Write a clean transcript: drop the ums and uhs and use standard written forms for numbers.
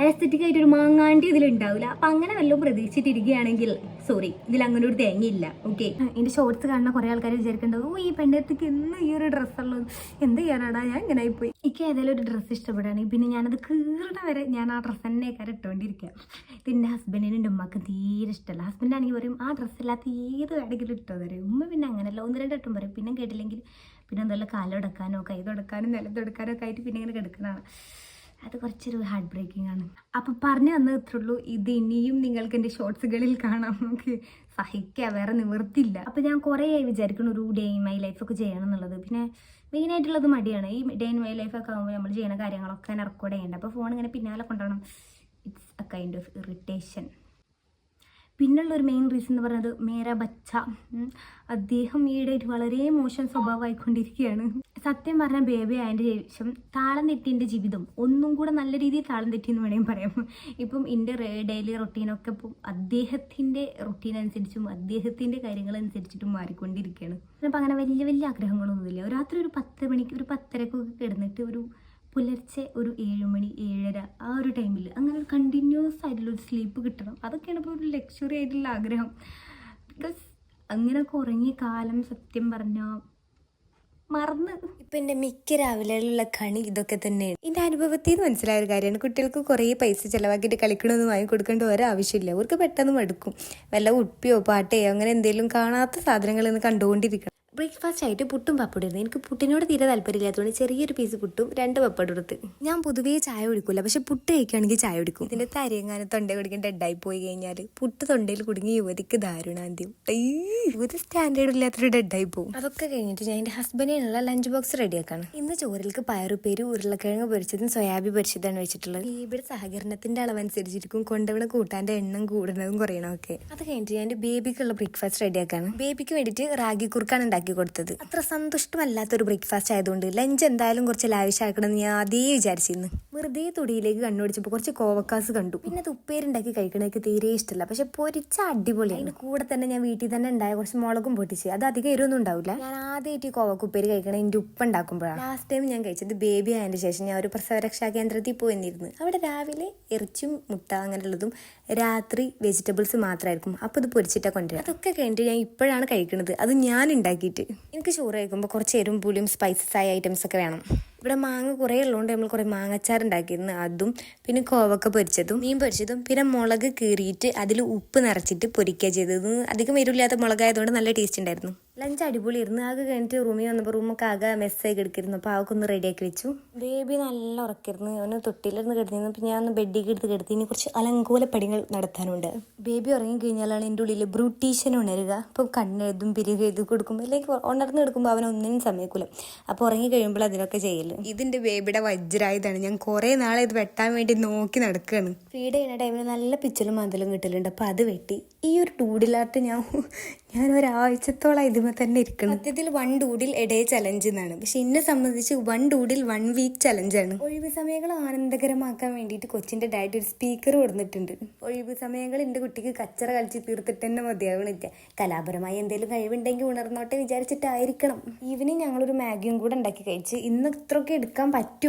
Aesthetic ആയിട്ട് ഒരു മാങ്ങാണ്ടി ഇതിലുണ്ടാവില്ല. അപ്പം അങ്ങനെ വല്ലതും പ്രതീക്ഷിച്ചിട്ടിരിക്കുകയാണെങ്കിൽ സോറി, ഇതിൽ അങ്ങനെ ഒരു തേങ്ങയില്ല. ഓക്കെ, എൻ്റെ ഷോർട്സ് കാണുന്ന കുറേ ആൾക്കാർ വിചാരിക്കേണ്ടത് ഈ പെണ്ണേത്തേക്ക് എന്ന് ഈ ഒരു ഡ്രസ്സുള്ളത് എന്ത് ചെയ്യാനാടാ, ഞാൻ ഇങ്ങനെ ആയിപ്പോയി. എനിക്ക് ഏതായാലും ഒരു ഡ്രസ്സ് ഇഷ്ടപ്പെടുകയാണെങ്കിൽ പിന്നെ ഞാനത് കീറണ വരെ ഞാൻ ആ ഡ്രസ്സ് തന്നെ ഇട്ടുകൊണ്ടിരിക്കുക. പിന്നെ ഹസ്ബൻഡിനും എൻ്റെ ഉമ്മക്ക് തീരെ ഇഷ്ടമല്ല. ഹസ്ബൻഡാണെങ്കിൽ പറയും ആ ഡ്രസ്സില്ലാത്ത ഏത് വേണമെങ്കിലും ഇട്ടോ തരും. ഉമ്മ പിന്നെ അങ്ങനെയല്ല, 1-2 വട്ടം പറയും. പിന്നെ കേട്ടില്ലെങ്കിൽ പിന്നെ എന്തെല്ലാം കാലം എടുക്കാനോ കൈ തുടക്കാനോ നിലത്തെടുക്കാനോ ഒക്കെ ആയിട്ട് പിന്നെ ഇങ്ങനെ കിടക്കുന്നതാണ്. അത് കുറച്ചൊരു ഹാർട്ട് ബ്രേക്കിംഗ് ആണ്. അപ്പം പറഞ്ഞു തന്നത് ഇത്രയുള്ളൂ. ഇത് ഇനിയും നിങ്ങൾക്ക് എൻ്റെ ഷോർട്സുകളിൽ കാണാം. നമുക്ക് സഹിക്കുക, വേറെ നിവർത്തില്ല. അപ്പം ഞാൻ കുറേ വിചാരിക്കണം ഒരു ഡേ ഇൻ മൈ ലൈഫൊക്കെ ചെയ്യണം എന്നുള്ളത്. പിന്നെ മെയിനായിട്ടുള്ളത് മടിയാണ്. ഈ ഡേ ഇൻ മൈ ലൈഫൊക്കെ ആകുമ്പോൾ നമ്മൾ ചെയ്യുന്ന കാര്യങ്ങളൊക്കെ തന്നെ റെക്കോർഡ് ചെയ്യേണ്ട. അപ്പോൾ ഫോൺ ഇങ്ങനെ പിന്നാലെ കൊണ്ടുപോകണം. It's a kind of irritation. പിന്നുള്ളൊരു മെയിൻ റീസൺ എന്ന് പറയുന്നത് മേരാ ബച്ച. അദ്ദേഹം ഈയിടെയായിട്ട് വളരെ മോശം സ്വഭാവമായിക്കൊണ്ടിരിക്കുകയാണ്. സത്യം പറഞ്ഞാൽ ബേബി ആയതിൻ്റെ ശേഷം താളം തെറ്റിൻ്റെ ജീവിതം ഒന്നും കൂടെ നല്ല രീതിയിൽ താളം തെറ്റിയെന്ന് വേണമെങ്കിൽ പറയാം. ഇപ്പം എൻ്റെ ഡെയിലി റൊട്ടീനൊക്കെ ഇപ്പം അദ്ദേഹത്തിൻ്റെ റൊട്ടീൻ അനുസരിച്ചും അദ്ദേഹത്തിൻ്റെ കാര്യങ്ങളനുസരിച്ചിട്ടും മാറിക്കൊണ്ടിരിക്കുകയാണ്. അപ്പം അങ്ങനെ വലിയ വലിയ ആഗ്രഹങ്ങളൊന്നുമില്ല. രാത്രി ഒരു 10 മണിക്ക്, ഒരു 10:30 കിടന്നിട്ട് ഒരു പുലർച്ചെ ഒരു 7 മണി 7:30 ആ ഒരു ടൈമിൽ അങ്ങനെ ഒരു കണ്ടിന്യൂസ് ആയിട്ടുള്ളൊരു സ്ലീപ്പ് കിട്ടണം. അതൊക്കെയാണ് ഇപ്പോൾ ഒരു ലക്ഷറി ആയിട്ടുള്ള ആഗ്രഹം. ബിക്കോസ് അങ്ങനെയൊക്കെ ഉറങ്ങിയ കാലം സത്യം പറഞ്ഞാൽ മറന്ന്. ഇപ്പം എൻ്റെ മിക്ക രാവിലെയുള്ള കണി ഇതൊക്കെ തന്നെയാണ്. എൻ്റെ അനുഭവത്തിൽ നിന്ന് മനസ്സിലായ ഒരു കാര്യമാണ്, കുട്ടികൾക്ക് കുറേ പൈസ ചിലവാക്കിയിട്ട് കളിക്കണമെന്ന് വാങ്ങി കൊടുക്കേണ്ട ഒരാവശ്യമില്ല. അവർക്ക് പെട്ടെന്ന് മടുക്കും. വല്ല ഉപ്പിയോ പാട്ടയോ അങ്ങനെ എന്തെങ്കിലും കാണാത്ത സാധനങ്ങൾ ഇന്ന് കണ്ടുകൊണ്ടിരിക്കണം. ബ്രേക്ക്ഫാസ്റ്റ് ആയിട്ട് പുട്ടും പപ്പടും ഇരുന്നു. എനിക്ക് പുട്ടിനോട് തീരെ താല്പര്യമില്ലാത്തതുകൊണ്ട് ചെറിയൊരു പീസ് പുട്ടും 2 പപ്പടും എടുത്ത്. ഞാൻ പൊതുവേ ചായ കുടിക്കില്ല, പക്ഷെ പുട്ട് കഴിക്കുകയാണെങ്കിൽ ചായ കുടിക്കും. ഇതിൻ്റെ തരിയെങ്ങാനും തൊണ്ട കുടിക്കാൻ ഡെഡായി പോയി കഴിഞ്ഞാൽ പുട്ട് തൊണ്ടയിൽ കുടുങ്ങി യുവതിക്ക് ദാരുണാന്ത്യം. ഒരു സ്റ്റാൻഡേർഡ് ഇല്ലാത്തൊരു ഡെഡായി പോകും. അതൊക്കെ കഴിഞ്ഞിട്ട് ഞാൻ എൻ്റെ ഹസ്ബൻഡിനുള്ള ലഞ്ച് ബോക്സ് റെഡിയാക്കാണ്. ഇന്ന് ചോറിലേക്ക് പയറുപ്പേര്, ഉരുളക്കിഴങ്ങ് പൊരിച്ചതും സോയാബി പൊരിച്ചതാണ് വെച്ചിട്ടുള്ളത്. ഇവിടെ സഹകരണത്തിൻ്റെ അളവനുസരിച്ചിരിക്കും കൊണ്ടുവന്ന കൂട്ടാൻ്റെ എണ്ണം കൂടുന്നതും കുറയണമൊക്കെ. അത് കഴിഞ്ഞിട്ട് ഞാൻ ബേബിക്കുള്ള ബ്രേക്ക്ഫാസ്റ്റ് റെഡിയാക്കാണ്. ബേബിക്ക് വേണ്ടിയിട്ട് റാഗി കുറുക്കാണ് ഉണ്ടാക്കി കൊടുത്തത്. അത്ര സന്തുഷ്ടമല്ലാത്തൊരു ബ്രേക്ക്ഫാസ്റ്റ് ആയതുകൊണ്ട് ലഞ്ച് എന്തായാലും കുറച്ച് ലാവിഷ് ആക്കണമെന്ന് ഞാൻ ആദ്യമേ വിചാരിച്ചിരുന്നു. വെറുതെ തൊടിയിലേക്ക് കണ്ണോടിച്ചപ്പോൾ കുറച്ച് കോവക്കാസ് കണ്ടു. പിന്നെ അത് ഉപ്പേരുണ്ടാക്കി കഴിക്കണേക്ക് തീരെ ഇഷ്ടമല്ല, പക്ഷെ പൊരിച്ച അടിപൊളിയാണ്. അതിന് കൂടെ തന്നെ ഞാൻ വീട്ടിൽ തന്നെ ഉണ്ടായ കുറച്ച് മുളകും പൊട്ടിച്ച്, അത് അധികം എരിവൊന്നും ഉണ്ടാവില്ല. ഞാൻ ആദ്യമായിട്ട് ഈ കോവക്കുപ്പേര് കഴിക്കണേ എൻ്റെ ഉപ്പ ഉണ്ടാക്കുമ്പോഴാണ്. ലാസ്റ്റ് ടൈം ഞാൻ കഴിച്ചത് ബേബി ആയതിൻ്റെ ശേഷം ഞാൻ ഒരു പ്രസവരക്ഷാ കേന്ദ്രത്തിൽ പോയിരുന്നിരുന്നു. അവിടെ രാവിലെ ഇറച്ചും മുട്ട അങ്ങനെയുള്ളതും, രാത്രി വെജിറ്റബിൾസ് മാത്രമായിരിക്കും. അപ്പോൾ ഇത് പൊരിച്ചിട്ടാണ് കൊണ്ടുവരിക. അതൊക്കെ കഴിഞ്ഞിട്ട് ഞാൻ ഇപ്പോഴാണ് കഴിക്കുന്നത്, അത് ഞാൻ ഉണ്ടാക്കിയിട്ട്. എനിക്ക് ചോറ് കഴിക്കുമ്പോൾ കുറച്ച് എരിവും പുളിയും സ്പൈസസ് ആയ ഐറ്റംസ് ഒക്കെ വേണം. ഇവിടെ മാങ്ങ കുറേ ഉള്ളതുകൊണ്ട് നമ്മൾ കുറേ മാങ്ങച്ചാർ ഉണ്ടാക്കിയിരുന്നു. അതും പിന്നെ കോവക്ക പൊരിച്ചതും മീൻ പൊരിച്ചതും പിന്നെ മുളക് കീറിയിട്ട് അതിൽ ഉപ്പ് നിറച്ചിട്ട് പൊരിക്കുക ചെയ്തത്. അധികം എരിവില്ലാത്ത മുളകായതുകൊണ്ട് നല്ല ടേസ്റ്റ് ഉണ്ടായിരുന്നു. ലഞ്ച് അടിപൊളിയായിരുന്നു. ആകെ കഴിഞ്ഞിട്ട് റൂമിൽ വന്നപ്പോൾ റൂമൊക്കെ ആകെ മെസ്സായി കിടക്കിയിരുന്നു. അപ്പോൾ ആകെ ഒന്ന് റെഡിയാക്കി വെച്ചു. ബേബി നല്ല ഉറക്കിയിരുന്നു. അവന് തൊട്ടിലിരുന്ന് കിടന്നിരുന്നു. അപ്പോൾ ഞാൻ ഒന്ന് ബെഡിലേക്ക് എടുത്ത് കിടത്തി. ഇനി കുറച്ച് അലങ്കോല പടികൾ നടത്താനുണ്ട്. ബേബി ഉറങ്ങി കഴിഞ്ഞാലാണ് എൻ്റെ ഉള്ളിൽ ബ്രൂട്ടീഷൻ ഉണരുക. അപ്പോൾ കണ്ണെഴുതും പിരികെ എഴുതി കൊടുക്കുമ്പോൾ അല്ലെങ്കിൽ ഉണർന്ന് കിടക്കുമ്പോൾ അവനൊന്നിനും സമയക്കില്ല. അപ്പോൾ ഉറങ്ങി കഴിയുമ്പോൾ അതിനൊക്കെ ചെയ്യല്. ഇതിൻ്റെ ബേബിയുടെ വജ്രായുധമാണ്. ഞാൻ കുറേ നാളെ ഇത് വെട്ടാൻ വേണ്ടി നോക്കി നടക്കുകയാണ്. ഫീഡ് ചെയ്യുന്ന ടൈമിൽ നല്ല പിച്ചലും മതിലും കിട്ടലുണ്ട്. അപ്പോൾ അത് വെട്ടി. ഈ ഒരു ഡൂഡിലാർട്ട് ഞാൻ ഒരാഴ്ചത്തോളം ഇതിമ തന്നെ ഇരിക്കണം. സത്യത്തിൽ 1 ഡൂഡിൽ എ ഡേ ചലഞ്ച് എന്നാണ്, പക്ഷെ എന്നെ സംബന്ധിച്ച് 1 ഡൂഡിൽ 1 വീക്ക് ചലഞ്ചാണ്. ഒഴിവ് സമയങ്ങൾ ആനന്ദകരമാക്കാൻ വേണ്ടിയിട്ട് കൊച്ചിൻ്റെ ഡാഡി ഒരു സ്പീക്കർ കൊടുത്തിട്ടുണ്ട്. ഒഴിവ് സമയങ്ങൾ എൻ്റെ കുട്ടിക്ക് കച്ചറ കളിച്ച് തീർത്തിട്ട് തന്നെ മതിയാവണില്ല. കലാപരമായി എന്തെങ്കിലും കഴിവുണ്ടെങ്കിൽ ഉണർന്നോട്ടെ വിചാരിച്ചിട്ടായിരിക്കണം. ഈവനിങ് ഞങ്ങളൊരു മാഗിയും കൂടെ ഉണ്ടാക്കി കഴിച്ച്. ഇന്ന് ഇത്രയൊക്കെ എടുക്കാൻ പറ്റും.